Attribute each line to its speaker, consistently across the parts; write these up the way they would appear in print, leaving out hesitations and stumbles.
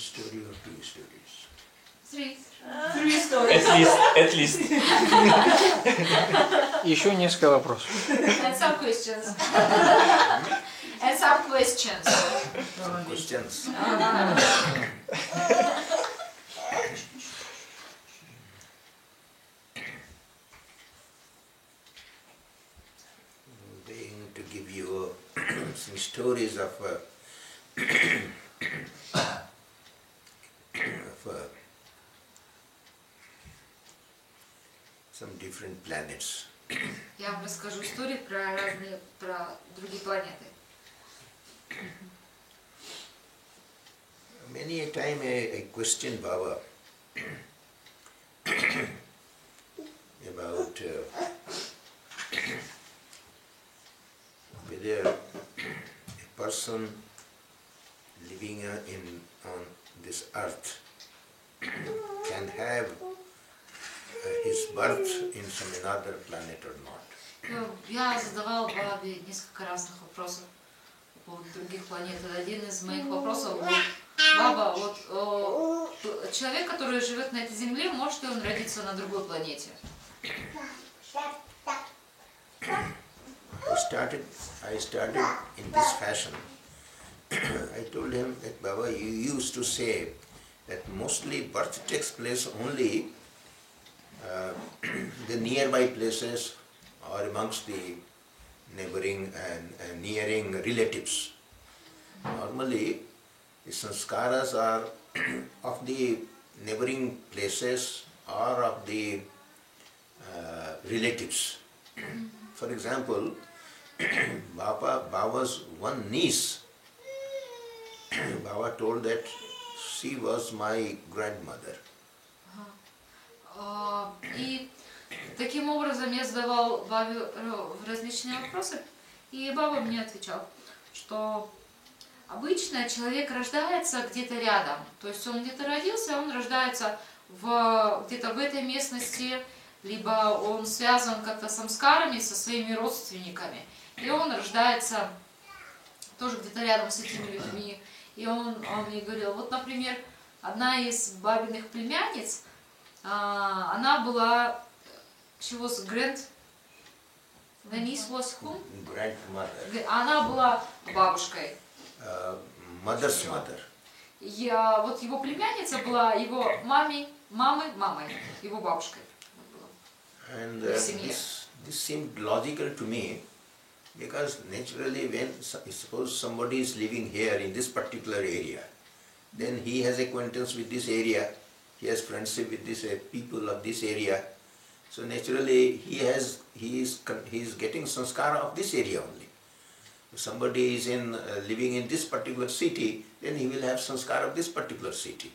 Speaker 1: story or two stories?
Speaker 2: Three stories.
Speaker 3: At least.
Speaker 4: Еще несколько вопросов.
Speaker 2: And some questions. And some questions.
Speaker 1: Some questions. I'm going to give you some stories of some different planets.
Speaker 2: Я вам расскажу истории про другие планеты.
Speaker 1: Many a time I question Baba about whether a person living on this earth can have his birth in some another planet or not.
Speaker 2: Я задавал Бабе несколько разных вопросов по поводу других планет. Один из моих вопросов был: Баба, вот человек, который живет на этой Земле, может ли он родиться на другой планете?
Speaker 1: I started in this fashion. I told him that Baba, you used to say that mostly birth takes place only the nearby places or amongst the neighboring and nearing relatives. Normally, the sanskaras are of the neighboring places or of the relatives. For example, Baba's one niece, Baba told that she was my grandmother.
Speaker 2: И таким образом я задавал Бабе различные вопросы, и Баба мне отвечал, что обычно человек рождается где-то рядом, то есть он где-то родился, он рождается где-то в этой местности, либо он связан как-то с самскарами, со своими родственниками, и он рождается тоже где-то рядом с этими людьми. И он мне говорил, вот, например, одна из бабиных племянниц, она была, she was the niece was whom?
Speaker 1: Grandmother.
Speaker 2: Она была бабушкой.
Speaker 1: Mother's mother.
Speaker 2: Вот его племянница была его мамой, его бабушкой.
Speaker 1: And this seemed logical to me, because naturally when suppose somebody is living here in this particular area, then he has acquaintance with this area, he has friendship with this people of this area, so naturally he is getting sanskara of this area only. If somebody is living in this particular city, then he will have sanskara of this particular city,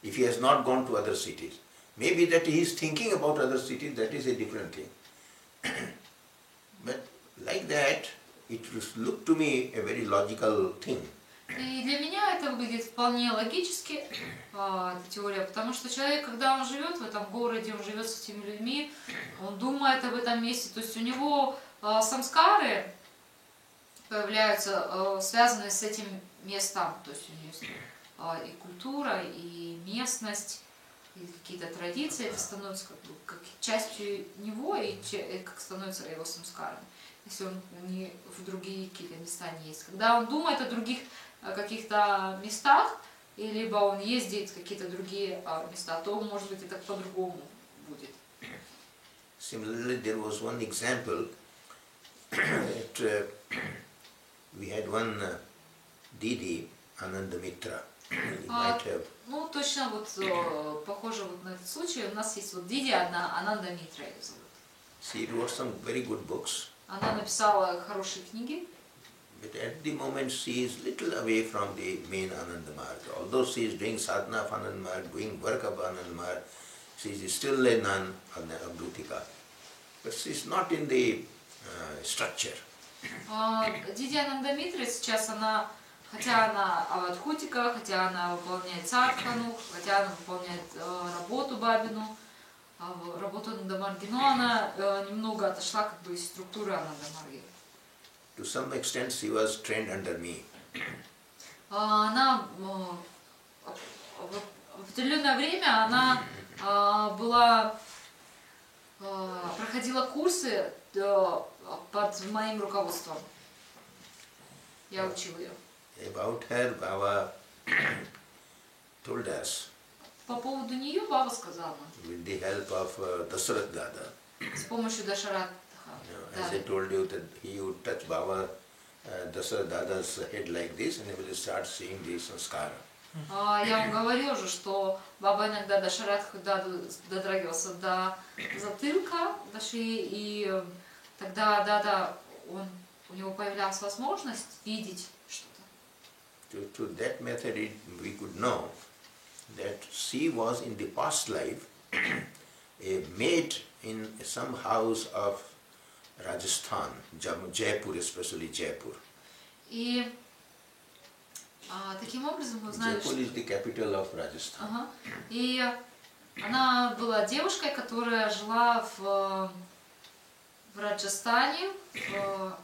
Speaker 1: if he has not gone to other cities. Maybe that he is thinking about other cities, that is a different thing. But like that, it looked to me a very logical thing.
Speaker 2: И для меня это выглядит вполне логически, эта теория, потому что человек, когда он живет в этом городе, он живет с этими людьми, он думает об этом месте, то есть у него самскары появляются, связанные с этим местом, то есть у него есть и культура, и местность, и какие-то традиции, это становится как частью него, и как становится его самскарами, если он не в другие какие-то места не есть. Когда он думает о других каких-то местах, и либо он ездит в какие-то другие места, то, может быть, это по-другому будет.
Speaker 1: Similarly, there was one example that we had one Didi, Anandamitra.
Speaker 2: Ну, точно вот похоже вот на этот случай. У нас есть вот Диди одна, Ананда Митра ее зовут.
Speaker 1: She wrote some very good books.
Speaker 2: Она написала хорошие книги.
Speaker 1: But at the moment she is little away from the main Ananda Marg. Although she is doing sadhana of Ananda Marg, doing work of Ananda Marg, she is still a nun of Abdhutika. But she is not in the structure.
Speaker 2: Диди Ананда Митра сейчас она, хотя она Авадхутика, хотя она выполняет садхану, хотя она выполняет работу бабину, работу Ананда Марги, но она немного отошла как бы из структуры Ананда Марги.
Speaker 1: To some extent she was trained under me.
Speaker 2: Она в определенное время она проходила курсы под моим руководством. Я учил ее.
Speaker 1: About her, Baba told us,
Speaker 2: по поводу нее Баба сказала,
Speaker 1: with the help of Dasarath Dada,
Speaker 2: с помощью Дашаратха.
Speaker 1: as I told you that he would touch Baba Dasarath Dada's head like this and he will start seeing the sanskara.
Speaker 2: Я вам говорю уже, что Баба иногда Дашаратху дотрагивался до затылка, до шеи, и тогда Дада, у него появлялась возможность видеть что-то.
Speaker 1: To that method we could know that she was in the past life a maid in some house of Rajasthan, Jaipur, especially Jaipur.
Speaker 2: И таким образом мы узнали,
Speaker 1: Jaipur is the capital of Rajasthan.
Speaker 2: И она была девушкой, которая жила в Раджастане, в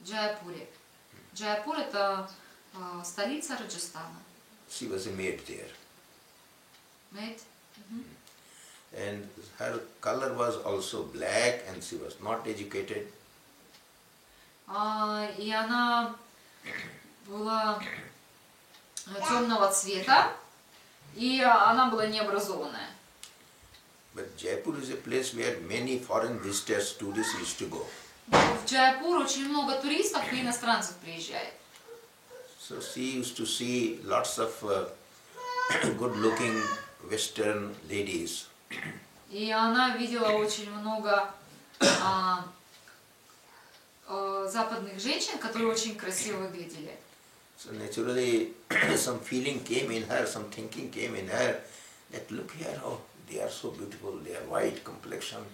Speaker 2: Джайпуре. Джайпур — это столица Раджастана.
Speaker 1: She was a maid there.
Speaker 2: Maid?
Speaker 1: And her color was also black and she was not educated.
Speaker 2: И она была темного цвета, и она была необразованная.
Speaker 1: But Jaipur is a place where many foreign visitors, tourists used to go.
Speaker 2: В Джайпур очень много туристов и иностранцев приезжает.
Speaker 1: So she used to see lots of good-looking Western ladies.
Speaker 2: И она видела очень много западных женщин, которые очень красиво выглядели.
Speaker 1: So naturally, some feeling came in her, some thinking came in her that look here, oh, they are so beautiful, they are white complexion,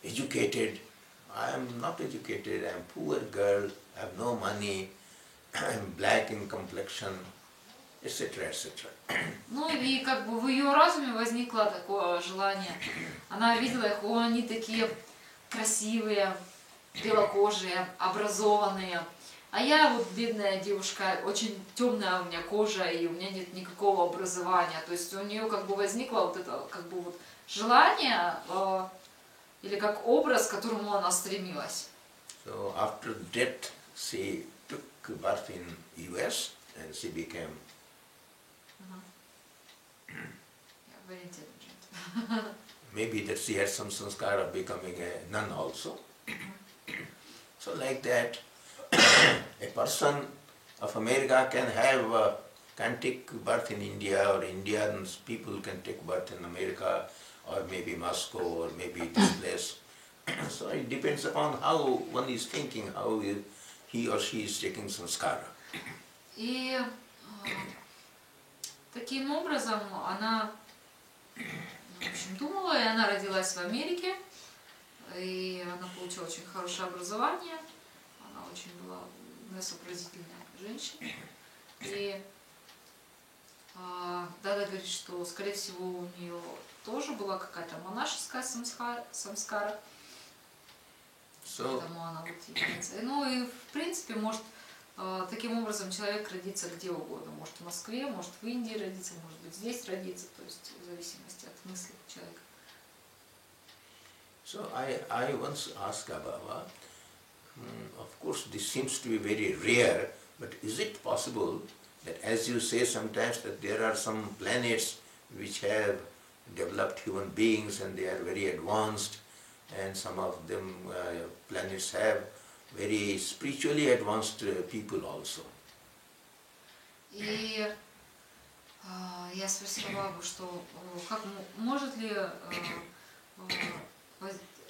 Speaker 1: educated. I am not educated, I am poor girl, I have no money, I am black in complexion, etc., etc.
Speaker 2: Ну и как бы в ее разуме возникло такое желание. Она видела их, они такие красивые, белокожие, образованные. А я вот бедная девушка, очень темная у меня кожа, и у меня нет никакого образования. То есть у нее как бы возникло вот это как бы вот желание, или как образ, к которому она стремилась.
Speaker 1: So after death, she took birth in US and she became.
Speaker 2: Yeah, very intelligent.
Speaker 1: Maybe that she had some sanskar of becoming a nun also. So like that, a person of America can take birth in India, or Indian people can take birth in America, or maybe Moscow, or maybe this place. So it depends upon how one is thinking, how he or she is taking sanskara.
Speaker 2: И таким образом она, в общем, думала, и она родилась в Америке, и она получила очень хорошее образование, она очень была сообразительная женщина. И Дада говорит, что, скорее всего, у нее тоже была какая-то монашеская самскара, поэтому она вот является. Ну и, в принципе, может таким образом человек родится где угодно. Может в Москве, может в Индии родиться, может быть здесь родиться, то есть в зависимости от мысли человека.
Speaker 1: So I once asked Baba, of course this seems to be very rare, but is it possible that, as you say sometimes, that there are some planets which have developed human beings and they are very advanced, and some of them planets have very spiritually advanced people also.
Speaker 2: И я спросила Бабу, что как может ли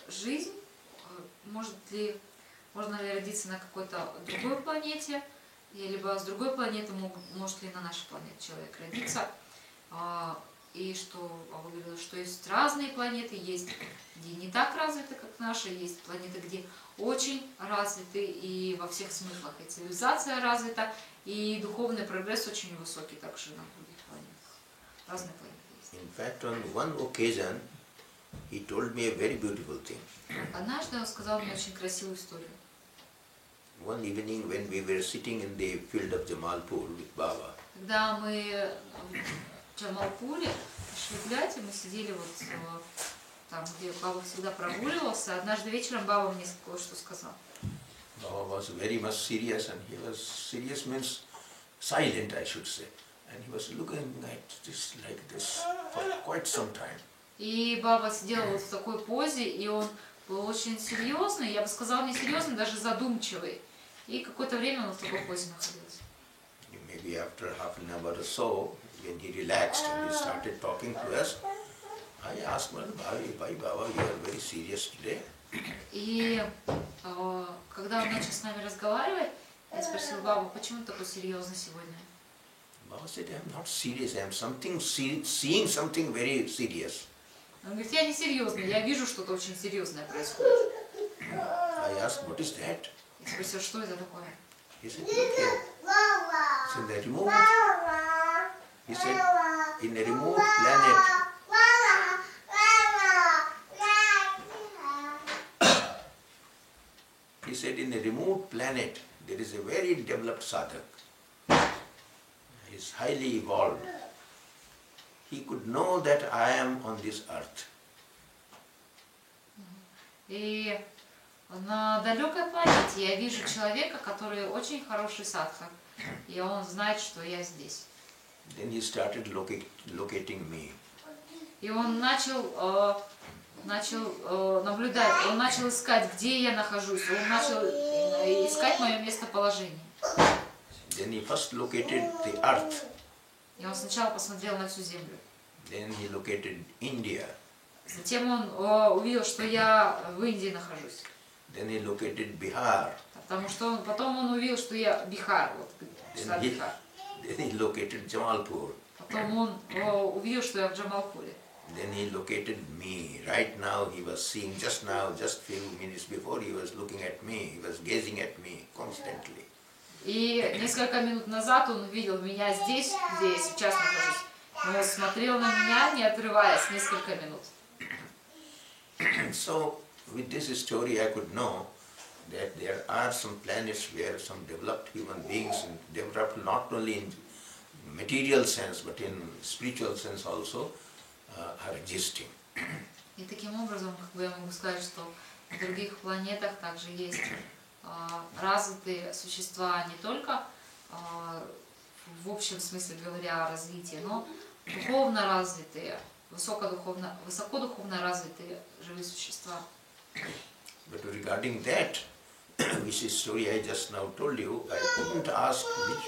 Speaker 2: жизнь, можно ли родиться на какой-то другой планете, либо с другой планеты может ли на нашей планете человек родиться. И что Баба говорила, что есть разные планеты, есть где не так развиты, как наши, есть планеты, где очень развиты и во всех смыслах, и цивилизация развита, и духовный прогресс очень высокий также на других планетах. Разные планеты есть.
Speaker 1: In fact, on one occasion, he told me a very beautiful thing.
Speaker 2: Однажды он сказал мне очень красивую историю.
Speaker 1: One evening when we were sitting in the field of Jamalpur with Baba,
Speaker 2: Когда мы в Джамалпуре шли гулять, и мы сидели вот там, где Баба всегда прогуливался, однажды вечером Баба мне кое-что сказал.
Speaker 1: Baba was very much serious, and he was serious means silent, I should say. And he was looking at this like this for quite some time.
Speaker 2: И Баба сидел вот в такой позе, и он был очень серьезный, я бы сказала, не серьезный, даже задумчивый. И какое-то время он в такой позе находился.
Speaker 1: Maybe after half an hour or so, when he relaxed and he started talking to us, I asked him, why Baba, you are very serious today?
Speaker 2: И когда он начал с нами разговаривать, я спросила Бабу, почему ты такой серьезный сегодня?
Speaker 1: Baba said, I am not serious, I am seeing something very serious.
Speaker 2: Он говорит, я не серьезный, я вижу, что-то очень серьезное происходит.
Speaker 1: I asked, what is that?
Speaker 2: Я спросила, что это такое?
Speaker 1: He said, look here. It's in the remote. He said, in a remote planet. He said, in a remote planet, there is a very developed sadhak. He is highly evolved. He could know that I am on this earth.
Speaker 2: И на далекой планете я вижу человека, который очень хороший садхак, и он знает, что я здесь.
Speaker 1: Then he started locating me.
Speaker 2: И он начал наблюдать, он начал искать, где я нахожусь, он начал искать мое местоположение.
Speaker 1: Then he first located the earth.
Speaker 2: И он сначала посмотрел на всю землю.
Speaker 1: Then he located India.
Speaker 2: Затем он увидел, что я в Индии нахожусь.
Speaker 1: Then he located Bihar.
Speaker 2: Потому что потом он увидел, что я Бихар, вот, штат Бихар.
Speaker 1: Then he located Jamalpur.
Speaker 2: Потом он увидел, что я в Джамалпуре.
Speaker 1: Then he located me. Right now he was seeing, just few minutes before he was looking at me. He was gazing at me constantly.
Speaker 2: И несколько минут назад он увидел меня здесь, где я сейчас нахожусь. Но он смотрел на меня, не отрываясь, несколько минут.
Speaker 1: So, with this story I could know that there are some planets where some developed human beings, developed not only in material sense but in spiritual sense also, are existing.
Speaker 2: И таким образом, как бы я могу сказать, что на других планетах также есть развитые существа, не только в общем смысле говоря о развитии, но духовно развитые, высокодуховно развитые живые существа.
Speaker 1: But regarding that, which is story I just now told you, I couldn't ask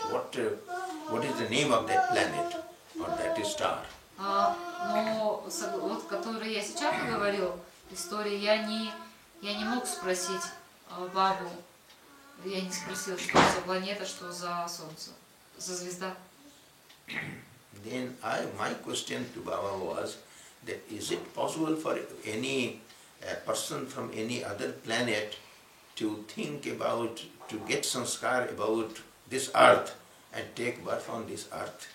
Speaker 1: what is the name of that planet or that star.
Speaker 2: Но вот, который я сейчас говорил, истории, я не мог спросить Бабу, я не спросил, что за планета, что за Солнце, за звезда.
Speaker 1: Then my question to Baba was that is it possible for any person from any other planet to think about, to get sanskar about this earth and take birth on this earth?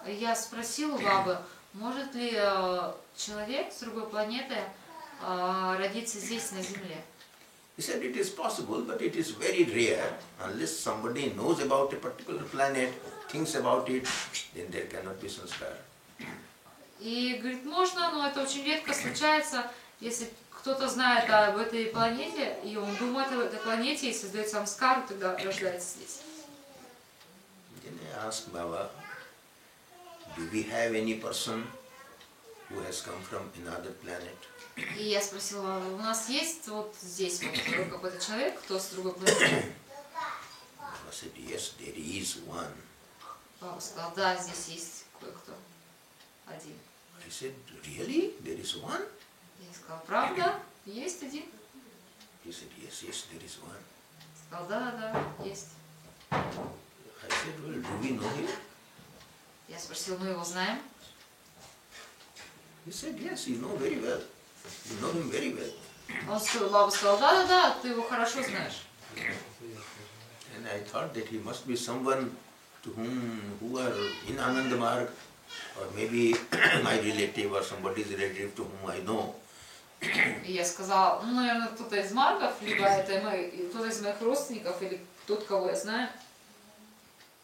Speaker 2: Я спросил у Бабы, может ли человек с другой планеты родиться здесь, на Земле?
Speaker 1: He said it is possible, but it is very rare. Unless somebody knows about a particular planet, thinks about it, then there cannot be sanskar.
Speaker 2: И говорит, можно, но это очень редко случается, если кто-то знает об этой планете, и он думает об этой планете и создает самскару, тогда рождается здесь.
Speaker 1: Then I asked Baba, do we have any person who has come from another planet?
Speaker 2: И я спросила, у нас есть вот здесь вот какой-то человек, кто с другой планеты?
Speaker 1: Baba said, yes, there is one.
Speaker 2: Папа сказал, да, здесь есть кое-кто один.
Speaker 1: I said, really? There is one?
Speaker 2: Я сказала, правда? Есть один?
Speaker 1: He said, yes, there is one.
Speaker 2: Сказал, да, есть.
Speaker 1: I said, well, do we know him?
Speaker 2: Я спросила, мы его знаем?
Speaker 1: He said, yes, you know very well. You know him very well.
Speaker 2: Он сказал, баба сказала, да, ты его хорошо знаешь.
Speaker 1: And I thought that he must be someone to who are in Anandamarg, or maybe my relative or somebody's relative to whom I know.
Speaker 2: И я сказала, ну, наверное, кто-то из маргов, либо это кто-то из моих родственников, или тот, кого я знаю,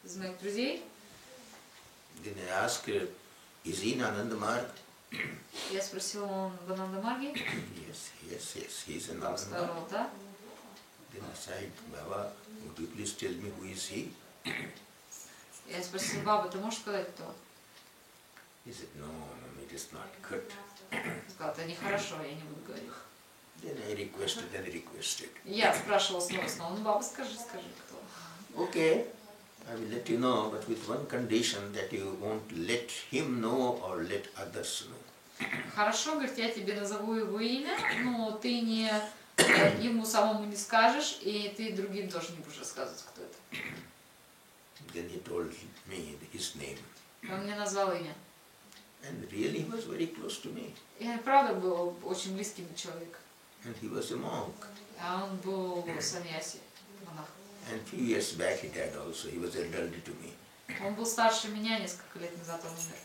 Speaker 2: из моих друзей.
Speaker 1: Then I asked, is he in Ananda Marg?
Speaker 2: Я спросила, он в Анандамарге?
Speaker 1: Yes, he's in
Speaker 2: Баба
Speaker 1: Ananda Marg.
Speaker 2: сказал, да.
Speaker 1: Then I said, Baba, would you please tell me who is he?
Speaker 2: Я спросила, баба, ты можешь сказать, кто?
Speaker 1: He said, no, it is not good.
Speaker 2: Сказал, это нехорошо, я не буду говорить.
Speaker 1: Then I requested.
Speaker 2: Я спрашивала снова, ну баба, скажи, кто.
Speaker 1: Okay, I will let you know, but with one condition, that you won't let him know or let others know.
Speaker 2: Хорошо, говорит, я тебе назову его имя, но ты не ему самому не скажешь, и ты другим тоже не будешь рассказывать, кто это.
Speaker 1: Then he told me his name.
Speaker 2: Он мне назвал имя.
Speaker 1: And really he was very close to me.
Speaker 2: И правда был очень близкий мне человек.
Speaker 1: And he was a monk.
Speaker 2: А он был саньяси, монах.
Speaker 1: And few years back he died also. He was elderly to me.
Speaker 2: Он был старше меня, несколько лет назад он умер.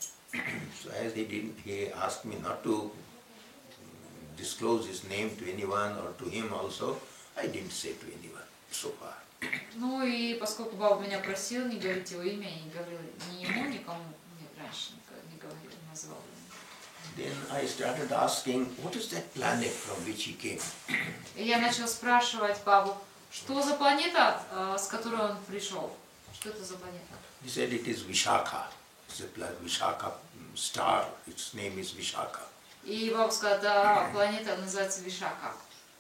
Speaker 1: So as he asked me not to disclose his name to anyone or to him also, I didn't say to anyone so far.
Speaker 2: Ну и поскольку баба меня просил не говорить его имя, я не говорила ни ему, никому раньше не говорила, не называла.
Speaker 1: Then I started asking, what is that planet from which he came?
Speaker 2: И я начала спрашивать бабу, что за планета, с которой он пришел? Что это за планета?
Speaker 1: He said it is Vishaka. It's a Vishaka star. Its name is Vishaka.
Speaker 2: И баба сказала, да, планета называется Вишака.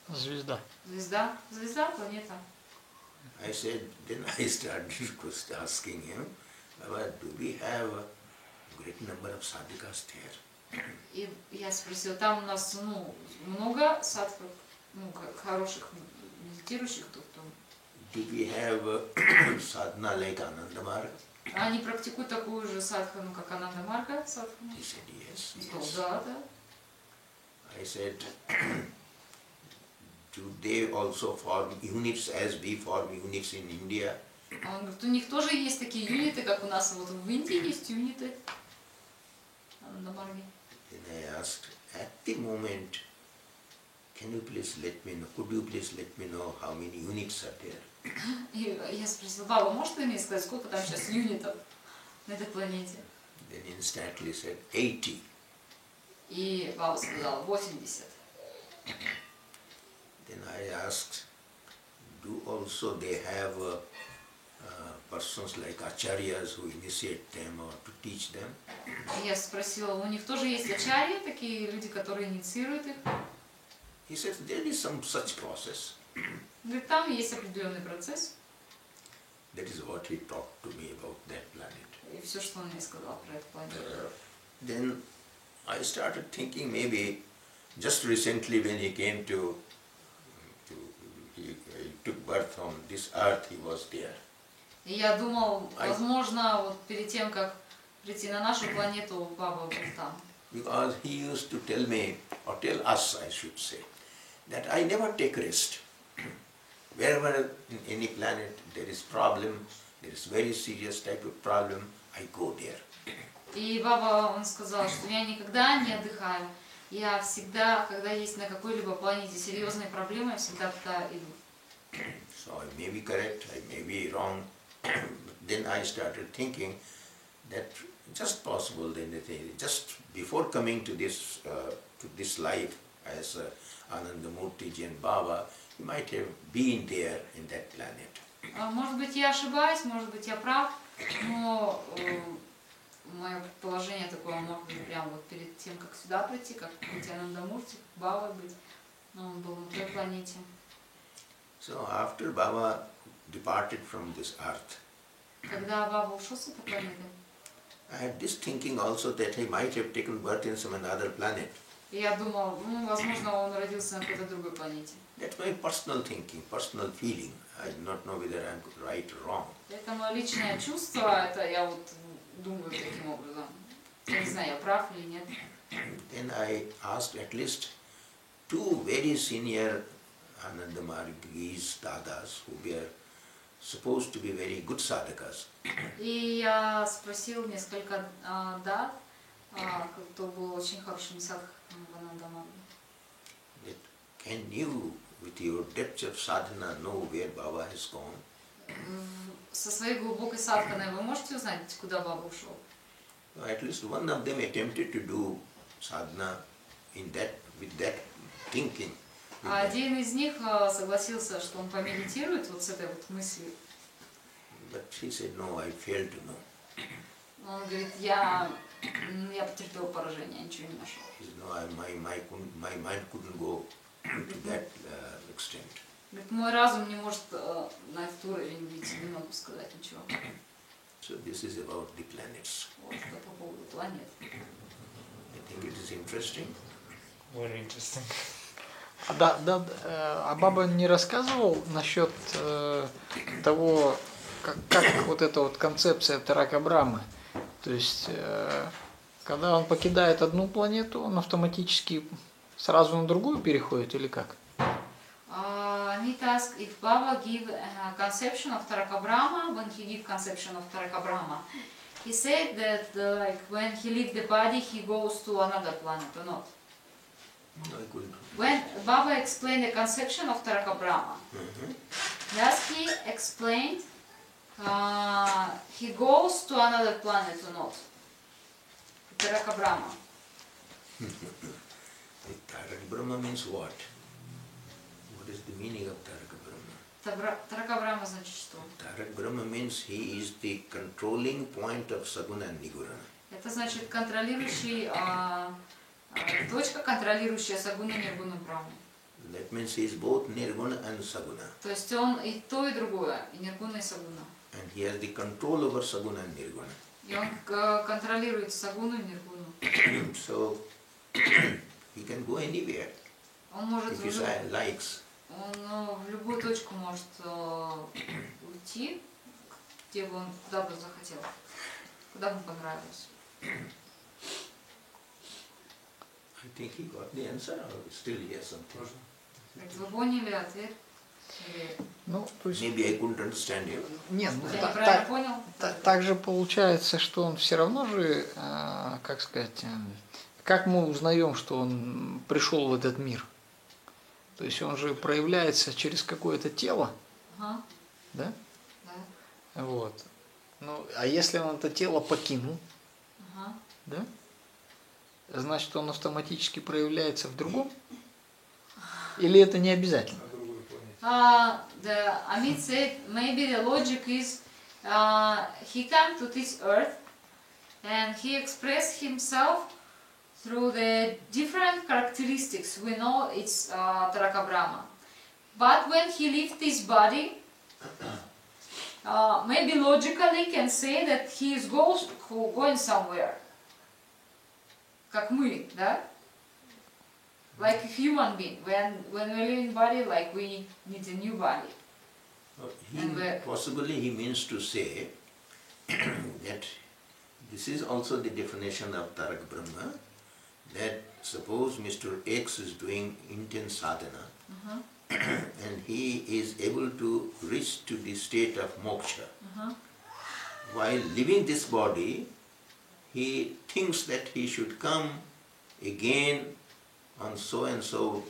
Speaker 3: Звезда.
Speaker 2: Звезда? Звезда, планета.
Speaker 1: I said, then I started asking him, Baba, do we have a great number of sadhakas there?
Speaker 2: И я спросила, там у нас много садхов, хороших медитирующих тут.
Speaker 1: Do we have sadhana like Ananda Marga?
Speaker 2: Они практикуют такую же садхану, как Ананда Марга садхану?
Speaker 1: He said, yes.
Speaker 2: Да.
Speaker 1: I said, do they also form units as we form units in India?
Speaker 2: Он говорит, у них тоже есть такие юниты, как у нас вот в Индии есть юниты. Ананда Марги.
Speaker 1: Then I asked, at the moment, can you please let me know, could you please let me know how many units are there?
Speaker 2: И я спросила, баба, можешь ты мне сказать, сколько там сейчас юнитов на этой планете?
Speaker 1: Then instantly said 80.
Speaker 2: И баба сказала, 80.
Speaker 1: Then I asked, do also they have persons like acharyas who initiate them or to teach them?
Speaker 2: Я спросила, у них тоже есть ачарьи, такие люди, которые инициируют их?
Speaker 1: He says there is some such process.
Speaker 2: Говорит, там есть определенный процесс.
Speaker 1: That is what he talked to me about that planet.
Speaker 2: И все, что он мне сказал про эту планету.
Speaker 1: Then I started thinking maybe just recently when he came he took birth on this earth, he was there.
Speaker 2: И я думал, возможно, вот перед тем, как прийти на нашу планету, баба был там.
Speaker 1: Because he used to tell me, or tell us I should say, that I never take rest. Wherever in any planet there is problem, there is very serious type of problem, I go there.
Speaker 2: И баба, он сказал, что я никогда не отдыхаю. Я всегда, когда есть на какой-либо планете серьезные проблемы, я всегда туда иду.
Speaker 1: So I may be correct, I may be wrong. Then I started thinking that just possible then just before coming to this life as Anandamurti Ji and Baba, he might have been there in that planet.
Speaker 2: Может быть, я ошибаюсь, может быть, я прав, но мое предположение такое, может быть, прямо вот перед тем, как сюда прийти, как быть Анандамурти, Баба быть, но он был на той планете.
Speaker 1: So after Baba departed from this earth,
Speaker 2: когда Баба ушел с этой планеты,
Speaker 1: I had this thinking also that he might have taken birth in some another planet.
Speaker 2: И я думал, возможно, он родился на какой-то другой планете.
Speaker 1: That's my personal thinking, personal feeling. I do not know whether I'm right or wrong.
Speaker 2: Это мое личное чувство, это я вот думаю таким образом. Я не знаю, я прав или нет.
Speaker 1: Then I asked at least two very senior Anandamargis Dadas who were supposed to be very good sadhakas.
Speaker 2: И я спросил несколько дат, кто был очень хорошим садхаком в Анандамарге.
Speaker 1: Can you, with your depth of sadhana, know where Baba has gone?
Speaker 2: Со своей глубокой садханой вы можете узнать, куда Баба ушел?
Speaker 1: At least one of them attempted to do sadhana with that thinking.
Speaker 2: А один из них согласился, что он помедитирует вот с этой вот мыслью.
Speaker 1: But he said, no, I failed to know.
Speaker 2: Он говорит, я потерпел поражение, я ничего не нашел.
Speaker 1: He said, no, my mind couldn't go to that extent.
Speaker 2: Говорит, мой разум не может на этот уровень выйти, не могу сказать ничего.
Speaker 1: So this is about the planets.
Speaker 2: Вот это по поводу планет.
Speaker 1: I think it is interesting.
Speaker 3: Very interesting.
Speaker 4: Да, а Баба не рассказывал насчет того, как вот эта вот концепция Тарака Брахмы. То есть, когда он покидает одну планету, он автоматически сразу на другую переходит или как?
Speaker 2: Amit asked if Baba give a conception of Taraka Brahma when he give conception of Taraka Brahma. He said that like when he leave the body, he goes to another planet or not.
Speaker 1: No, I couldn't.
Speaker 2: When Baba explained the conception of Taraka Brahma, does he explain he goes to another planet or not? Taraka Brahma.
Speaker 1: Taraka Brahma means what? What is the meaning of Taraka Brahma?
Speaker 2: Taraka Brahma значит что?
Speaker 1: Taraka Brahma means he is the controlling point of Saguna and Niguna.
Speaker 2: Это значит контролирующий, точка, контролирующая Сагуна, Ниргуна, Брахму.
Speaker 1: That means he is both Nirguna and Saguna.
Speaker 2: То есть он и то, и другое, и Ниргуна, и Сагуна.
Speaker 1: And he has the control over Saguna and Nirguna.
Speaker 2: И он контролирует Сагуну и Ниргуну.
Speaker 1: So he can go anywhere
Speaker 2: Он может
Speaker 1: if he likes.
Speaker 2: он в любую точку может уйти, где бы он, куда бы захотел, куда бы ему понравилось.
Speaker 1: I think he got the answer, or still he has something.
Speaker 2: Вы поняли ответ? Или
Speaker 4: Ну, то есть,
Speaker 1: Maybe I couldn't understand you.
Speaker 4: нет,
Speaker 2: я неправильно понял?
Speaker 4: так же получается, что он все равно же, как сказать, как мы узнаем, что он пришел в этот мир? То есть он же проявляется через какое-то тело,
Speaker 2: Ага,
Speaker 4: да?
Speaker 2: да,
Speaker 4: Вот. Ну, а если он это тело покинул,
Speaker 2: ага.
Speaker 4: да? Значит, он автоматически проявляется в другом? Или это не обязательно?
Speaker 2: The Amit said maybe the logic is he came to this earth and he expressed himself through the different characteristics. We know it's Taraka Brahma. But when he left his body, maybe logically can say that he is going somewhere. Как мы, да? Like a human being. When we live in body, like we need a new body.
Speaker 1: Possibly he means to say that this is also the definition of Taraka Brahma, that suppose Mr. X is doing intense sadhana and he is able to reach to the state of moksha. While leaving this body, he thinks that he should come again on so and so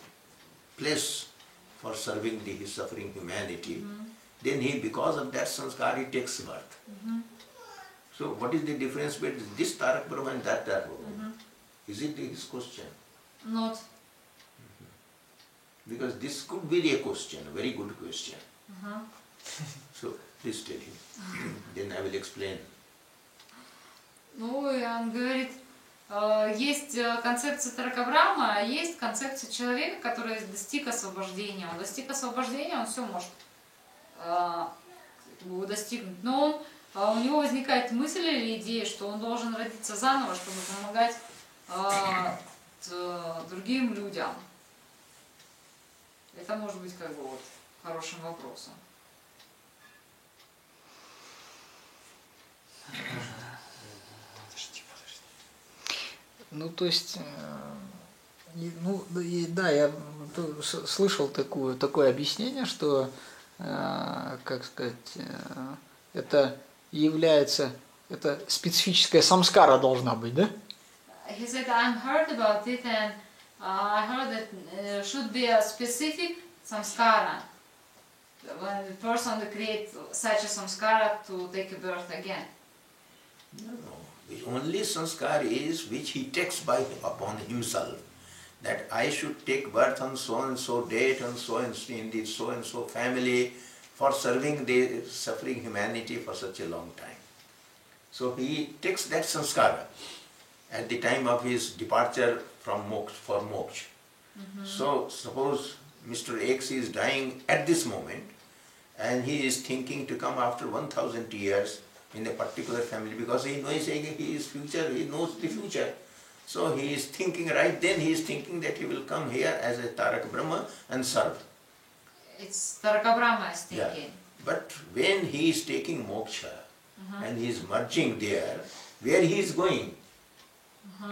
Speaker 1: place for serving his suffering humanity. Then he, because of that sanskar, he takes birth. So what is the difference between this Tarak Brahma and that Tarak Brahma? Is it his question?
Speaker 2: Not.
Speaker 1: Because this could be a question, a very good question. So please tell him. Then I will explain.
Speaker 2: Ну, и он говорит, есть концепция Тарака Брахма, а есть концепция человека, который достиг освобождения. Он достиг освобождения, он все может достигнуть. Но у него возникает мысль или идея, что он должен родиться заново, чтобы помогать другим людям. Это может быть как бы вот хорошим вопросом.
Speaker 4: Ну, то есть, да, я слышал такое объяснение, что, как сказать, это является, это специфическая самскара должна быть, да?
Speaker 2: He said, I heard about it and I heard that should be a specific samskara. When the person creates such a samskara to take a birth again.
Speaker 1: No, The only sanskar is which he takes upon himself, that I should take birth on so and so date and so and so in this so and so family for serving the suffering humanity for such a long time. So he takes that sanskara at the time of his departure from moksha, for moksha. So suppose Mr. X is dying at this moment and he is thinking to come after 1000 years in a particular family, because he knows his future, he knows the future. So he is thinking, right then he is thinking that he will come here as a Tarak Brahma and serve.
Speaker 2: It's Taraka Brahma is
Speaker 1: Yeah.
Speaker 2: thinking.
Speaker 1: But when he is taking moksha and he is merging there, where he is going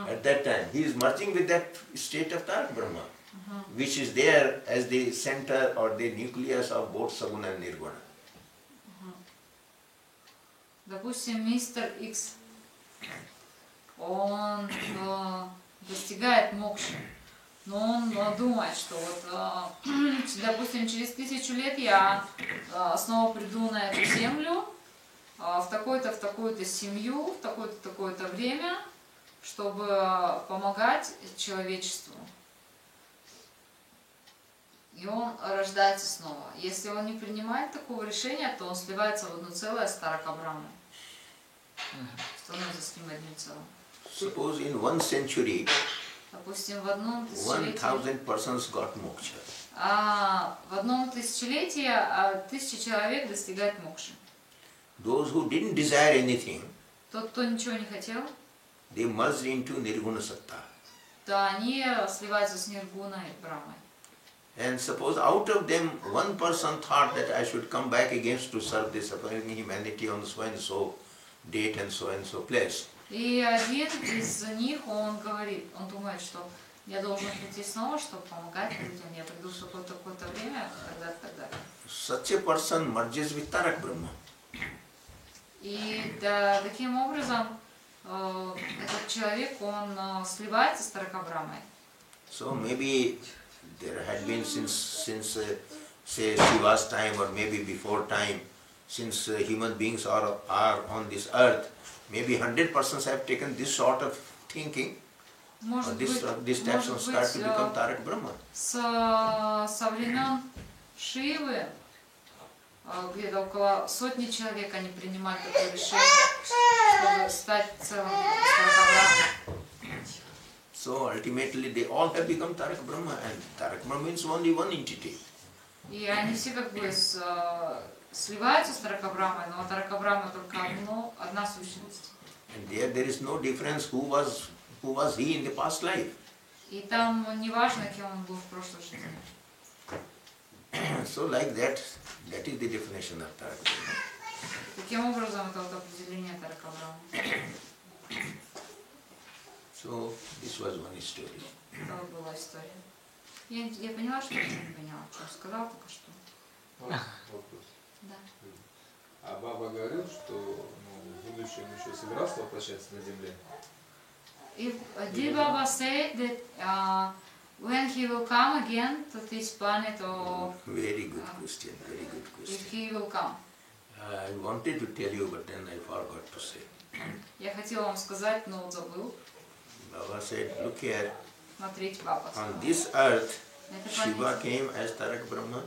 Speaker 1: at that time, he is merging with that state of Tarak Brahma, which is there as the center or the nucleus of both Saguna and Nirguna.
Speaker 2: Допустим, мистер Икс, он достигает мокши, но он думает, что вот, допустим, через 1000 лет я снова приду на эту землю, в такую-то семью, в такое-то время, чтобы помогать человечеству. И он рождается снова. Если он не принимает такого решения, то он сливается в одно целое с Тарака Брахмой. Становится с ним одним целым.
Speaker 1: Suppose in 1 century,
Speaker 2: Допустим, в одном тысячелетии,
Speaker 1: 1000 persons got moksha.
Speaker 2: в одном тысячелетии 1000 человек достигает мокши.
Speaker 1: Those who didn't desire anything,
Speaker 2: Тот, кто ничего не хотел,
Speaker 1: they merged into Nirguna Satta.
Speaker 2: то они сливаются с Ниргуной Брахмой.
Speaker 1: And suppose out of them one person thought that I should come back again to serve the suffering humanity on so and so date and so place.
Speaker 2: И один из них, он говорит, он думает, что я должен прийти снова, чтобы помогать людям, я приду в такое-то время, тогда.
Speaker 1: Such a person merges with Tarak Brahma.
Speaker 2: И да, таким образом этот человек, он сливается с Тарака Брахмой.
Speaker 1: So maybe there had been since say Shiva's time or maybe before time, since human beings are on this earth, maybe 100 persons have taken this sort of thinking, or this type of start to become Tarak Brahma.
Speaker 2: Со времен Шивы где-то около 100 человек они принимали такое решение, чтобы стать целым Тарака Брахмой.
Speaker 1: So ultimately they all have become Tarak Brahma, and Tarak Brahma means only one entity.
Speaker 2: И они все как бы сливаются с Тарака Брахмой, но Тарака Брахма только одна сущность.
Speaker 1: And there is no difference who was he in the past life.
Speaker 2: И там не важно, кем он был в прошлой жизни.
Speaker 1: So like that is the definition of Tarak Brahma.
Speaker 2: Таким образом, это вот определение Тарака Брахмы.
Speaker 1: So this was one story.
Speaker 2: Это вот была история. Я поняла, что я не поняла, что он сказал только что.
Speaker 5: Вопрос.
Speaker 2: Да.
Speaker 5: А Баба говорил, что в будущем еще собирался воплощаться на земле?
Speaker 2: Did Baba say that when he will come again to this planet, or
Speaker 1: Very good question, very good
Speaker 2: if
Speaker 1: question.
Speaker 2: he will come?
Speaker 1: I wanted to tell you, but then I forgot to say.
Speaker 2: Я хотела вам сказать, но вот забыл.
Speaker 1: Baba said, look here,
Speaker 2: Смотрите, Баба сказал.
Speaker 1: on this earth,
Speaker 2: На этой
Speaker 1: Shiva
Speaker 2: планете
Speaker 1: came as Tarak Brahma,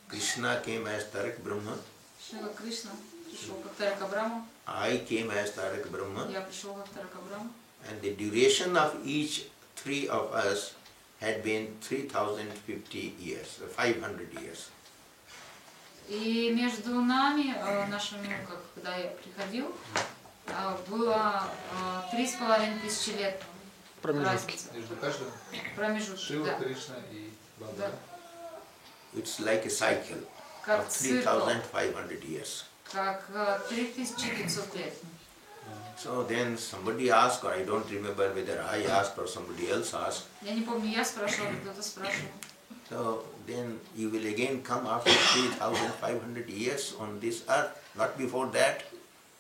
Speaker 1: Krishna came as Tarak Brahma,
Speaker 2: Шива Кришна пришел как Тарака Брахма,
Speaker 1: I came as Tarak Brahma,
Speaker 2: я пришел как Тарака Брахма.
Speaker 1: and the duration of each three of us had been 3050 years, 500 years.
Speaker 2: И между нами, нашими, когда я приходил, было 3500 лет
Speaker 4: Промежутки.
Speaker 2: разница.
Speaker 5: Между каждым?
Speaker 2: Промежуток,
Speaker 5: Шива,
Speaker 2: да.
Speaker 5: Кришна и Баба.
Speaker 2: Да.
Speaker 1: It's like a cycle
Speaker 2: Как
Speaker 1: of
Speaker 2: цикл,
Speaker 1: 3500 years.
Speaker 2: как 3500 лет.
Speaker 1: So then somebody asked, or I don't remember whether I asked or somebody else asked,
Speaker 2: Я не помню, я спрашивала или кто-то спрашивал.
Speaker 1: so then you will again come after 3500 years on this earth, not before that.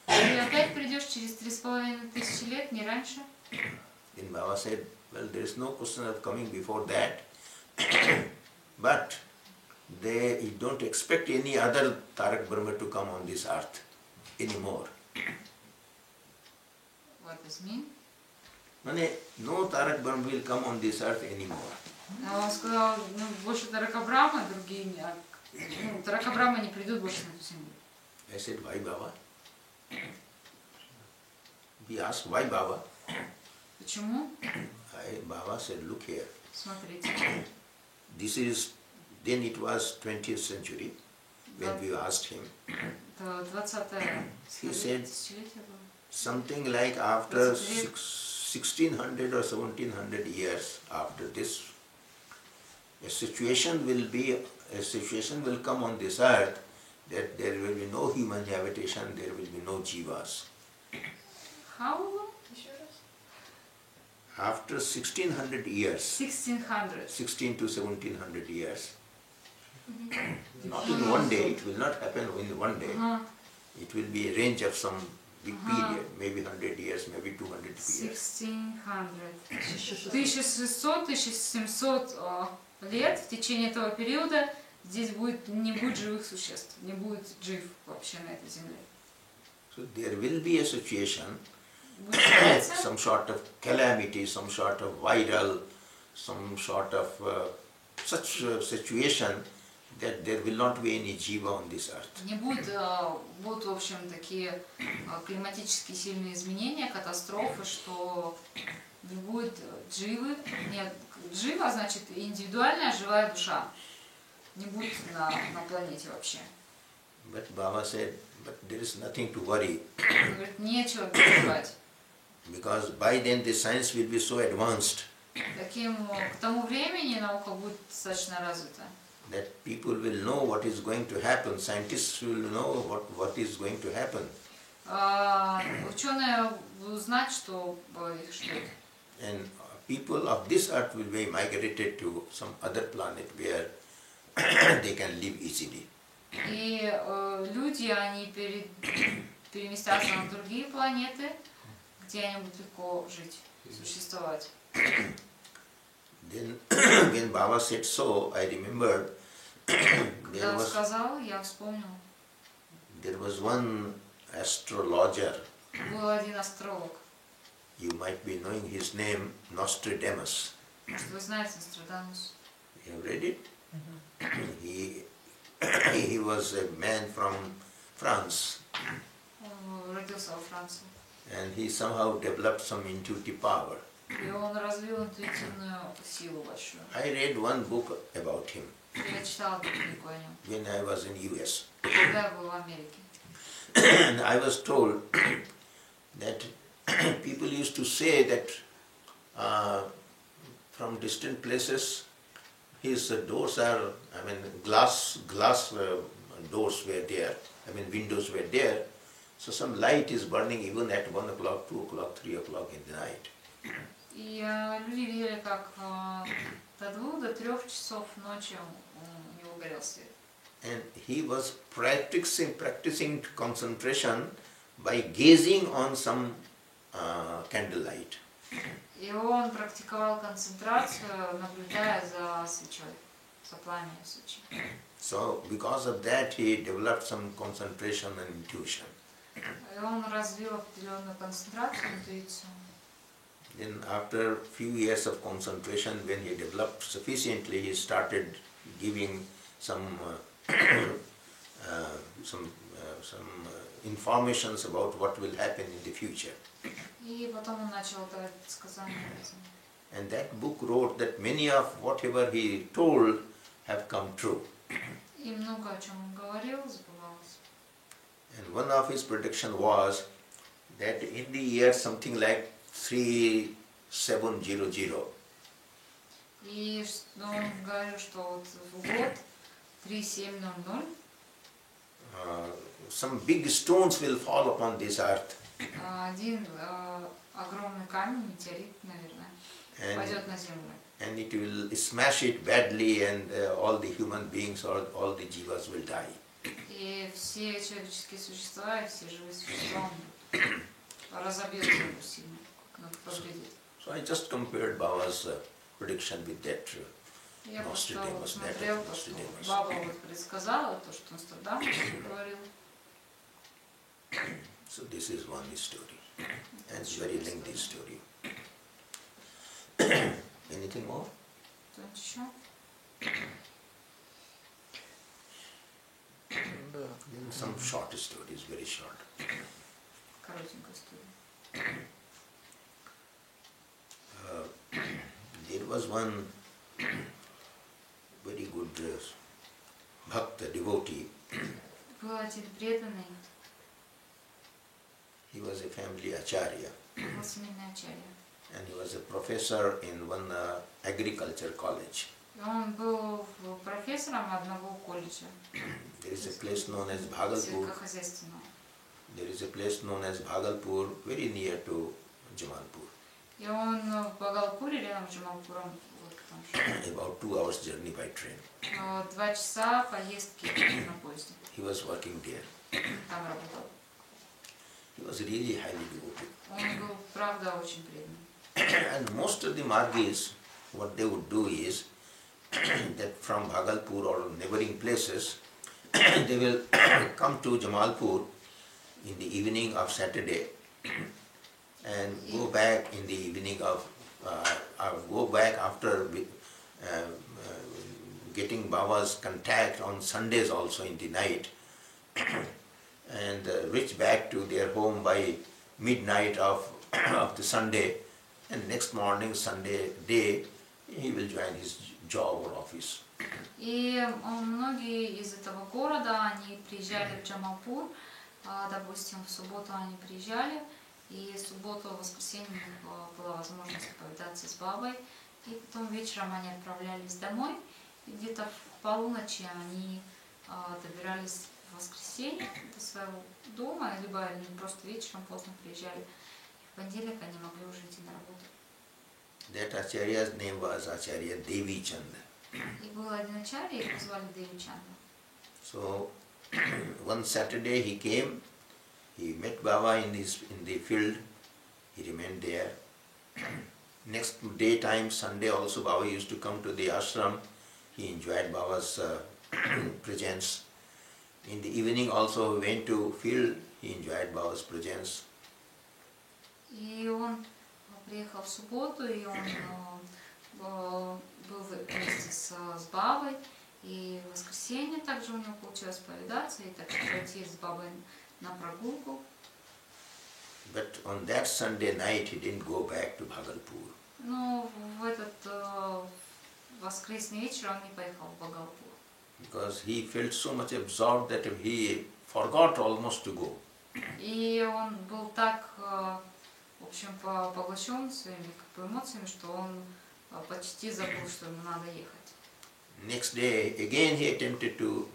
Speaker 2: Ты опять придешь через 3500 лет, не раньше?
Speaker 1: Then Baba said, well, there is no question of coming before that, but you don't expect any other Tarak Brahma to come on this earth anymore.
Speaker 2: What does it mean?
Speaker 1: No Tarak Brahma will come on this earth anymore.
Speaker 2: Он сказал, ну, больше Таракабрама, другие не, ну, Таракабрама не придут больше на эту землю.
Speaker 1: I said, why Baba? We asked, why Baba?
Speaker 2: Почему?
Speaker 1: Baba said, look here.
Speaker 2: Смотрите.
Speaker 1: This is, then it was 20th century when we asked him.
Speaker 2: Это 20-е
Speaker 1: He said,
Speaker 2: тысячелетие было.
Speaker 1: something like after 1600 or 1700 years after this, a situation will come on this earth that there will be no human habitation, there will be no jivas.
Speaker 2: How long? Еще раз.
Speaker 1: After 1600 years,
Speaker 2: 1600.
Speaker 1: 16 to 1700 years, not in one day, it will not happen in one day. It will be a range of some big period, maybe 100 years, maybe 200 years.
Speaker 2: 1600. 1600-1700 лет, в течение этого периода здесь не будет живых существ, не будет жив вообще на этой земле.
Speaker 1: So there will be a situation, some sort of calamity, some sort of viral, some sort of such situation that there will not be any jiva on this earth.
Speaker 2: Не будет, будут, в общем, такие климатические сильные изменения, катастрофы, что не будет дживы. Нет, джива значит индивидуальная живая душа. Не будет на планете вообще.
Speaker 1: But Baba said, but there is nothing to worry.
Speaker 2: Он говорит, нечего переживать.
Speaker 1: Because by then the science will be so advanced
Speaker 2: К тому времени наука будет достаточно развита.
Speaker 1: that people will know what is going to happen. Scientists will know what is going to happen.
Speaker 2: Ученые будут знать, что их ждет.
Speaker 1: And people of this earth will be migrated to some other planet where they can live easily.
Speaker 2: И люди, они переместятся на другие планеты, где они будут легко жить, существовать.
Speaker 1: Then when Baba said so, I remembered
Speaker 2: Когда он сказал, я вспомнил.
Speaker 1: there was one astrologer.
Speaker 2: Был один астролог.
Speaker 1: You might be knowing his name, Nostradamus.
Speaker 2: Может, вы знаете Нострадамус?
Speaker 1: You have read it? He was a man from France,
Speaker 2: Он родился во Франции.
Speaker 1: and he somehow developed some intuitive power.
Speaker 2: И он развил интуитивную силу большую.
Speaker 1: I read one book about him
Speaker 2: Я читала книгу о нем,
Speaker 1: when I was in US.
Speaker 2: когда я был в Америке.
Speaker 1: And I was told that people used to say that from distant places his doors are, glass doors were there, windows were there, so some light is burning even at 1 o'clock, 2 o'clock, 3 o'clock in the night.
Speaker 2: И люди видели, как до 2 до 3 часов ночи у него горел свет.
Speaker 1: And he was practicing concentration by gazing on some candlelight.
Speaker 2: И он практиковал концентрацию, наблюдая за свечой, за пламенем свечи.
Speaker 1: So because of that he developed some concentration and intuition.
Speaker 2: И он развил определенную концентрацию, интуицию.
Speaker 1: Then after a few years of concentration, when he developed sufficiently, he started giving some informations about what will happen in the future.
Speaker 2: И потом он начал давать предсказания.
Speaker 1: And that book wrote that many of whatever he told have come true.
Speaker 2: И много о чем он говорил, сбывалось.
Speaker 1: And one of his prediction was that in the year something like 3700,
Speaker 2: И он говорил, что вот в год 3700
Speaker 1: some big stones will fall upon this earth.
Speaker 2: один огромный камень, метеорит, наверное, пойдет на землю.
Speaker 1: And it will smash it badly, and all the human beings or all the jivas will die.
Speaker 2: И все человеческие существа, и все живые существа разобьют его сильно, повредит.
Speaker 1: So I just compared Baba's prediction with that
Speaker 2: Я просто
Speaker 1: Nostradamus,
Speaker 2: смотрел
Speaker 1: that
Speaker 2: то, что
Speaker 1: Nostradamus.
Speaker 2: Баба вот предсказала, то, что Нострадамус говорил.
Speaker 1: So this is one story. And it's very lengthy story. Anything more?
Speaker 2: Что-нибудь еще?
Speaker 4: Да.
Speaker 1: Then some short stories, very short.
Speaker 2: Коротенькая история.
Speaker 1: There was one very good bhakta, devotee.
Speaker 2: Был один преданный,
Speaker 1: He was a family acharya
Speaker 2: был семейный ачарья.
Speaker 1: and he was a professor in one agriculture college.
Speaker 2: И он был профессором одного колледжа
Speaker 1: There is a place known as Bhagalpur.
Speaker 2: сельскохозяйственного.
Speaker 1: There is a place known as Bhagalpur, very near to Jamalpur.
Speaker 2: И он в Багалпуре, рядом с Джамалпуром, вот там же.
Speaker 1: About 2 hours journey by train.
Speaker 2: 2 часа поездки на поезде.
Speaker 1: He was working there.
Speaker 2: Там работал.
Speaker 1: He was really highly devoted.
Speaker 2: Он был, правда, очень преданный.
Speaker 1: And most of the Margis, what they would do is that from Bhagalpur or neighboring places, they will come to Jamalpur in the evening of Saturday and go back in the evening of, go back after getting Baba's contact on Sundays also in the night and reach back to their home by midnight of the Sunday, and next morning, Sunday day, he will join his job or office.
Speaker 2: И многие из этого города, они приезжали в Джамалпур, допустим, в субботу они приезжали, и в субботу, в воскресенье у них была возможность повидаться с бабой, и потом вечером они отправлялись домой, и где-то в полуночи они добирались в воскресенье до своего дома, либо они просто вечером поздно приезжали, и в понедельник они могли уже идти на работу.
Speaker 1: That Acharya's name was Acharya Devi Chand.
Speaker 2: И был один ачарья, его звали Деви Чанда.
Speaker 1: So one Saturday he came, he met Baba in the field, he remained there. Next daytime, Sunday also, Baba used to come to the ashram, he enjoyed Baba's presence. In the evening also he went to field, he enjoyed Baba's presence.
Speaker 2: И он приехал в субботу, и он был вместе с бабой, и в воскресенье также у него получилось повидаться, и так пойти с бабой на прогулку.
Speaker 1: But on that Sunday night he didn't go back to Bhagalpur.
Speaker 2: Но в этот воскресный вечер он не поехал в Багалпур.
Speaker 1: Because he felt so much absorbed that he forgot almost to go.
Speaker 2: И он был так, в общем, поглощен своими эмоциями, что он почти забыл, что ему надо ехать.
Speaker 1: Next day again he attempted to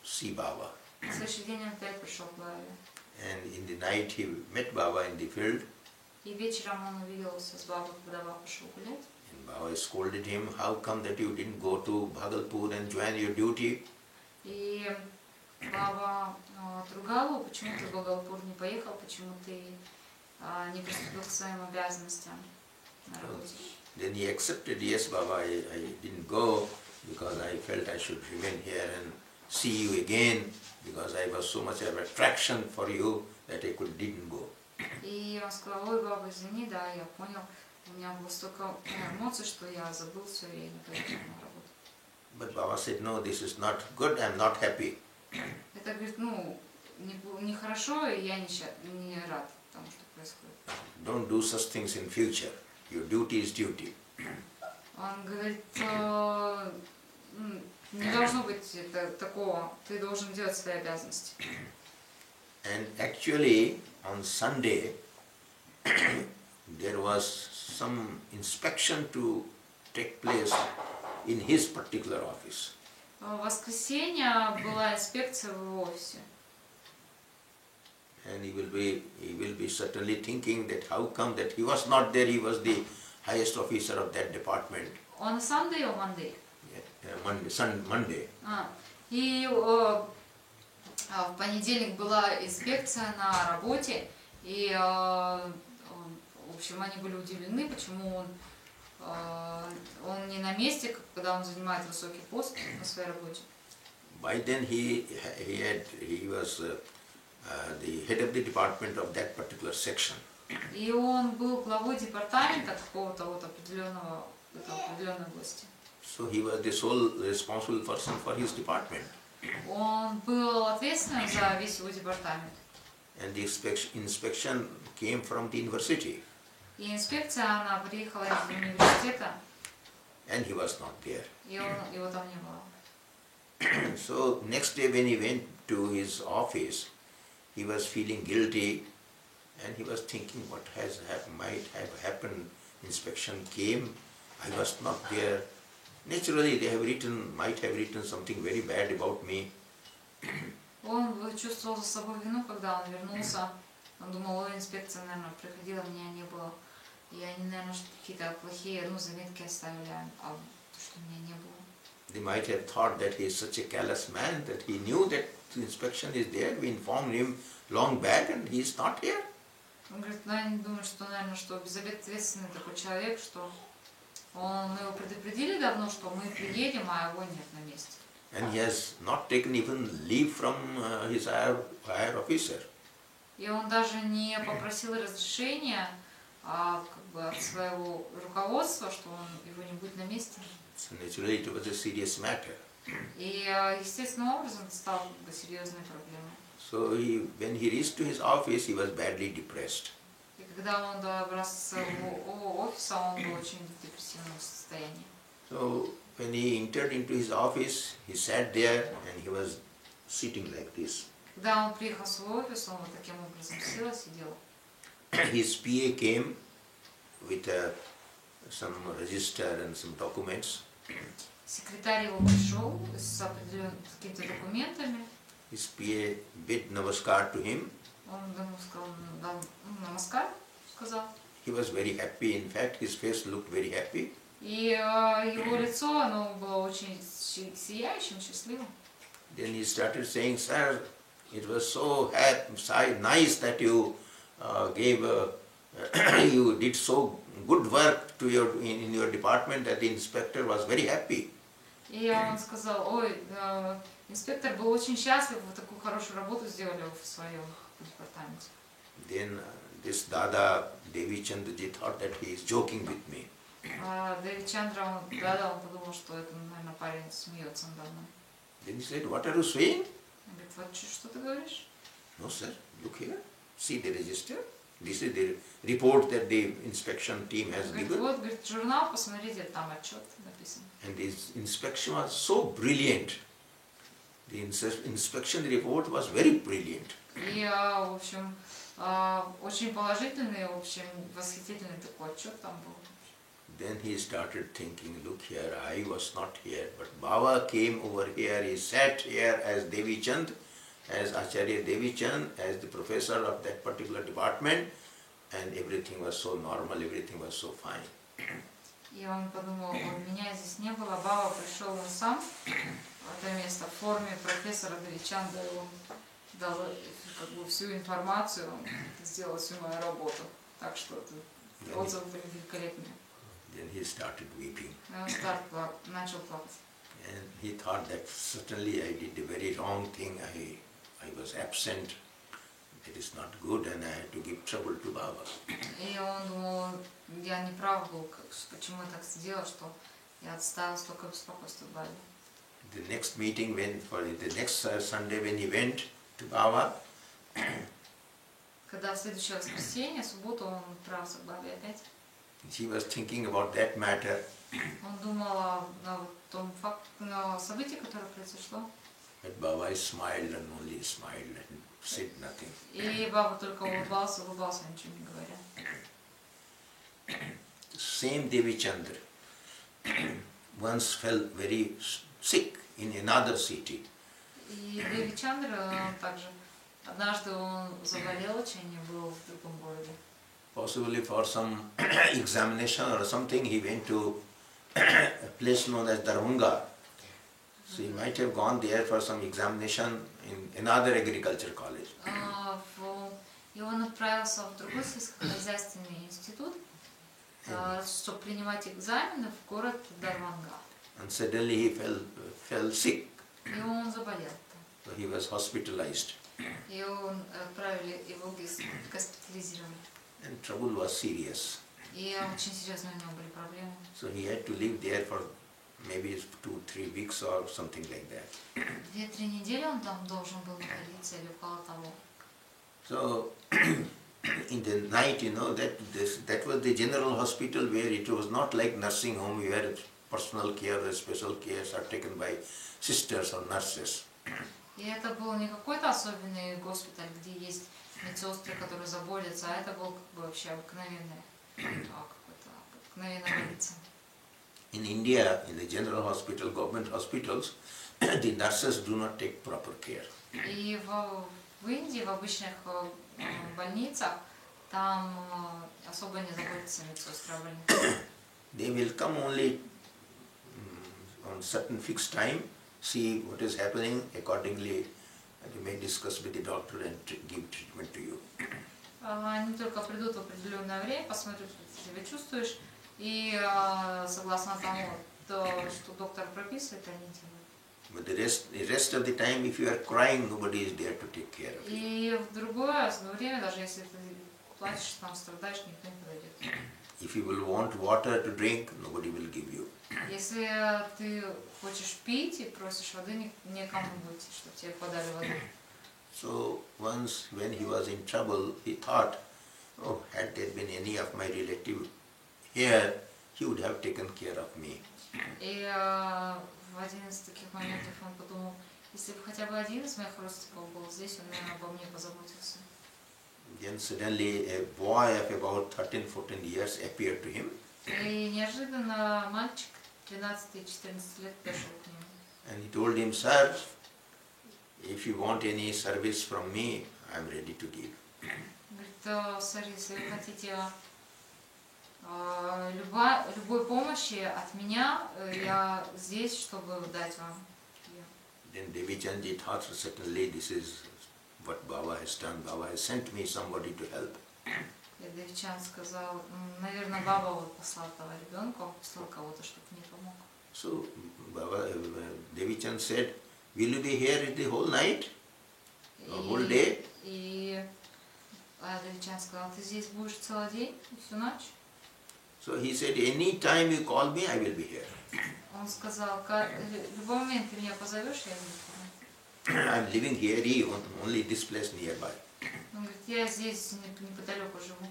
Speaker 1: see Baba.
Speaker 2: На следующий день он опять пришел к Бабе.
Speaker 1: And in the night he met Baba in the field.
Speaker 2: И вечером он увиделся с Бабой, когда Баба пошел гулять.
Speaker 1: And Baba scolded him, how come that you didn't go to Bhagalpur and join your duty?
Speaker 2: И Баба отругал его, почему ты в Багалпур не поехал, почему ты не приступил к своим обязанностям на работе.
Speaker 1: Then he accepted, yes Baba, I didn't go because I felt I should remain here and see you again because I was so much of attraction for you that I didn't go.
Speaker 2: И он сказал, ой, Баба, извини, да, я понял, у меня было столько эмоций, что я забыл все и не поехал на работу.
Speaker 1: But Baba said, no, this is not good, I'm not happy.
Speaker 2: Это, говорит, ну, нехорошо, и я не рад тому, что происходит.
Speaker 1: Don't do such things in future. Your duty is duty.
Speaker 2: Он говорит, не должно быть такого, ты должен делать свои обязанности.
Speaker 1: And actually, on Sunday, there was some inspection to take place in his particular office.
Speaker 2: В воскресенье была инспекция в его офисе.
Speaker 1: And he will be certainly thinking that how come that he was not there, he was the highest officer of that department.
Speaker 2: Он Sunday or Monday?
Speaker 1: Monday.
Speaker 2: И в понедельник была инспекция на работе, и в общем они были удивлены, почему он не на месте, когда он занимает высокий пост на своей работе.
Speaker 1: By then he was the head of the department of that particular section.
Speaker 2: И он был главой департамента какого-то вот определенной области.
Speaker 1: So he was the sole responsible person for his department.
Speaker 2: Он был ответственным за весь его департамент.
Speaker 1: And the inspection came from the university.
Speaker 2: И инспекция, она приехала из университета,
Speaker 1: And he was not there.
Speaker 2: и его там не было.
Speaker 1: So next day when he went to his office, he was feeling guilty and he was thinking what might have happened. Inspection came, I was not there. Naturally they might have written something very bad about me.
Speaker 2: Он чувствовал за собой вину, когда он вернулся. Он думал, инспекция, наверное, приходила, меня не было. И они, наверное, какие-то плохие заметки оставили, а то, что меня не было.
Speaker 1: They might have thought that he is such a callous man that he knew that the inspection is there. We informed him long back and he is not here.
Speaker 2: Он говорит, они думают, что, наверное, что безответственный такой человек, что мы его предупредили давно, что мы приедем, а его нет на месте.
Speaker 1: And he has not taken even leave from his higher officer.
Speaker 2: И он даже не попросил разрешения от своего руководства, что его не будет на месте.
Speaker 1: So naturally it was a serious matter.
Speaker 2: И естественным образом это стало серьезной проблемой.
Speaker 1: So when he reached to his office, he was badly depressed.
Speaker 2: И когда он добрался до своего офиса, он был очень в депрессивном состоянии.
Speaker 1: So when he entered into his office, he sat there and he was sitting like this.
Speaker 2: Когда он приехал в свой офис, он вот таким образом сидел.
Speaker 1: His PA came with some register and some documents.
Speaker 2: Секретарь его пришел с определенными какими-то документами.
Speaker 1: His PA bid namaskar to him.
Speaker 2: Он ему сказал, намаскар, сказал.
Speaker 1: He was very happy. In fact, his face looked very happy.
Speaker 2: И его лицо, оно было очень сияющим, счастливым.
Speaker 1: Then he started saying, "Sir, it was so nice that you you did so good work in your department that the inspector was very happy."
Speaker 2: И он сказал, инспектор был очень счастлив, вы такую хорошую работу сделали в своем департаменте.
Speaker 1: Then this Dada Devi Chandraji thought that he is joking with me.
Speaker 2: Деви Чандра, он подумал, что это, наверное, парень смеется надо мной.
Speaker 1: Then he said, "What are you saying?"
Speaker 2: Он говорит, вот что ты говоришь?
Speaker 1: "No, sir. Look here. See the register. This is the report that the inspection team has
Speaker 2: Говорит,
Speaker 1: given."
Speaker 2: вот, говорит, журнал, посмотрите, там отчет написан.
Speaker 1: And this inspection was so brilliant. The inspection report was very brilliant.
Speaker 2: И, в общем, очень положительный, в общем, восхитительный такой отчет там был.
Speaker 1: Then he started thinking, look here, I was not here, but Baba came over here, he sat here as Devi Chand, as Acharya Devi Chand, as the professor of that particular department, and everything was so normal, everything was so fine.
Speaker 2: И он подумал, меня здесь не было, Баба пришел он сам в это место в форме профессора Девичанда, и он дал всю информацию, он сделал всю мою работу. Так что отзывы были великолепные.
Speaker 1: Then he started weeping.
Speaker 2: И он начал плакать.
Speaker 1: And he thought that certainly I did a very wrong thing, I was absent, it is not good, and I had to give trouble to Baba.
Speaker 2: И он думал, я не прав был, почему я так сделал, что я отставил столько беспокойства Бабе.
Speaker 1: The next meeting, the next Sunday when he went to Baba,
Speaker 2: Когда в следующее воскресенье, субботу, он отправился к Бабе опять.
Speaker 1: he was thinking about that matter.
Speaker 2: Он думал о том событии, которое произошло.
Speaker 1: But Baba smiled and only smiled and said nothing.
Speaker 2: И Баба только улыбался, ничего не говоря.
Speaker 1: Same Devi Chandra once fell very sick in another city.
Speaker 2: И Деви Чандра также однажды он заболел очень и был в другом городе.
Speaker 1: Possibly for some examination or something, he went to a place known as Darbhanga. So he might have gone there for some examination in another agriculture college.
Speaker 2: И он отправился в другой сельскохозяйственный институт, чтобы принимать экзамены в город Дарванга.
Speaker 1: And suddenly he fell sick.
Speaker 2: И он заболел.
Speaker 1: So he was hospitalized.
Speaker 2: И он отправили его госпитализировали.
Speaker 1: and trouble was serious.
Speaker 2: И очень серьезные у него были проблемы.
Speaker 1: So he had to live there for maybe 2-3 weeks or something like that.
Speaker 2: 2-3 недели он там должен был находиться или около того.
Speaker 1: So in the night, that was the general hospital where it was not like nursing home where personal care or special cares are taken by sisters or nurses.
Speaker 2: И это был не какой-то особенный госпиталь, где есть медсестры, которые заботятся, а это был как бы вообще обыкновенная больница.
Speaker 1: In India, in the general hospital, government hospitals, the nurses do not take proper care.
Speaker 2: И в Индии, в обычных больницах, там особо не заботятся медсестры о больницах.
Speaker 1: They will come only on certain fixed time, see what is happening, accordingly they may discuss with the doctor and give treatment to you.
Speaker 2: Они только придут в определенное время, посмотрят, как ты себя чувствуешь, и согласно тому, что доктор прописывает, они делают.
Speaker 1: But the rest of the time, if you are crying, nobody is there to take care of you.
Speaker 2: И в другое время, даже если ты плачешь, там страдаешь, никто не подойдет.
Speaker 1: If you will want water to drink, nobody will give you.
Speaker 2: Если ты хочешь пить и просишь воды, некому будет, чтобы тебе подали воду.
Speaker 1: So once when he was in trouble, he thought, oh, had there been any of my relative here, he would have taken care of me.
Speaker 2: И в один из таких моментов он подумал, если бы хотя бы один из моих родственников был здесь, он, наверное, обо мне позаботился.
Speaker 1: Then suddenly a boy of about 13-14 years appeared to him.
Speaker 2: И неожиданно мальчик 13-14 лет пришел к нему.
Speaker 1: And he told him, sir, if you want any service from me, I am ready to give.
Speaker 2: Говорит, сэр, если вы хотите любой помощи от меня, я здесь, чтобы дать вам.
Speaker 1: Then Devi Chandji thought, certainly this is what Baba has done. Baba has sent me somebody to help.
Speaker 2: И Девичан сказал, наверное, Баба вот послал этого ребенка, он послал кого-то, чтобы мне помог.
Speaker 1: So Baba, Devi Chand said, will you be here the whole night? The whole day?
Speaker 2: И Девичан сказал, ты здесь будешь целый день, всю ночь?
Speaker 1: So he said, any time you call me, I will be here.
Speaker 2: Он сказал, в любой момент ты меня позовешь, я буду.
Speaker 1: I am living here, only this place nearby.
Speaker 2: Он говорит, я здесь неподалеку живу.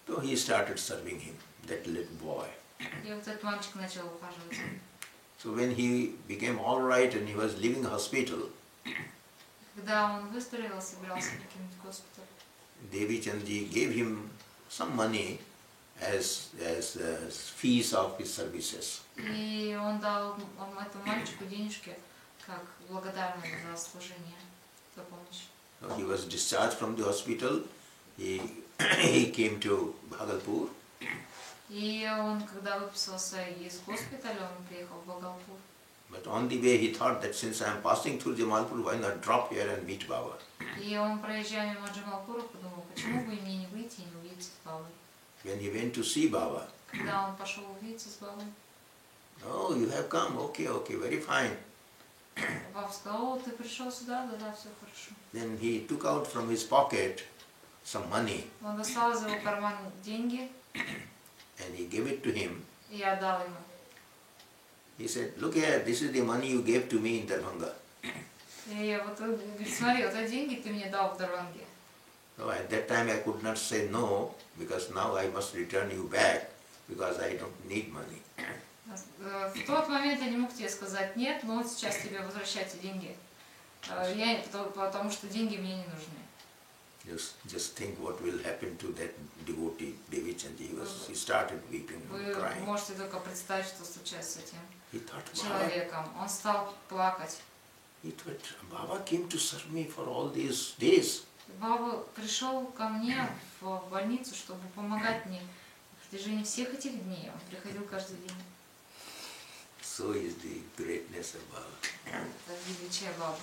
Speaker 1: So he started serving him, that little boy.
Speaker 2: И вот этот мальчик начал ухаживать.
Speaker 1: So when he became all right and he was leaving hospital,
Speaker 2: Когда он выздоровел, собирался покинуть госпиталь,
Speaker 1: Devi Chandji gave him some money as fees of his services.
Speaker 2: и он дал этому мальчику денежки как благодарность за служение, за помощь.
Speaker 1: So he was discharged from the hospital. He came to Bhagalpur.
Speaker 2: И он, когда выписался из госпиталя, он приехал в Бхагалпур.
Speaker 1: But on the way he thought that since I am passing through Jamalpur, why not drop here and meet Baba?
Speaker 2: И он, проезжая мимо Джамалпура, подумал, почему бы мне не выйти и не увидеться с Бабой.
Speaker 1: When he went to see Baba,
Speaker 2: Когда он пошел увидеться с Бабой,
Speaker 1: oh, you have come, okay, very fine.
Speaker 2: Баба сказал, о, ты пришел сюда, да, все хорошо.
Speaker 1: Then he took out from his pocket some money
Speaker 2: Он достал из его кармана деньги,
Speaker 1: and he gave it to him.
Speaker 2: и я отдал ему.
Speaker 1: He said, look here, this is the money you gave to me in Darbhanga.
Speaker 2: И я вот, говорит, смотри, вот эти деньги ты мне дал в Дарванге.
Speaker 1: So at that time I could not say no, because now I must return you back, because I don't need money.
Speaker 2: В тот момент я не мог тебе сказать нет, но вот сейчас тебе возвращайте деньги. Потому что деньги мне не нужны.
Speaker 1: Just think what will happen to that devotee, Devi Chandji. He started weeping and
Speaker 2: Вы
Speaker 1: crying.
Speaker 2: можете только представить, что случается с этим
Speaker 1: He thought,
Speaker 2: человеком. Он стал плакать.
Speaker 1: he thought, Baba came to serve me for all these days.
Speaker 2: Баба пришел ко мне в больницу, чтобы помогать мне в протяжении всех этих дней. Он приходил каждый день.
Speaker 1: So is the greatness of Baba.
Speaker 2: Это величие Бабы.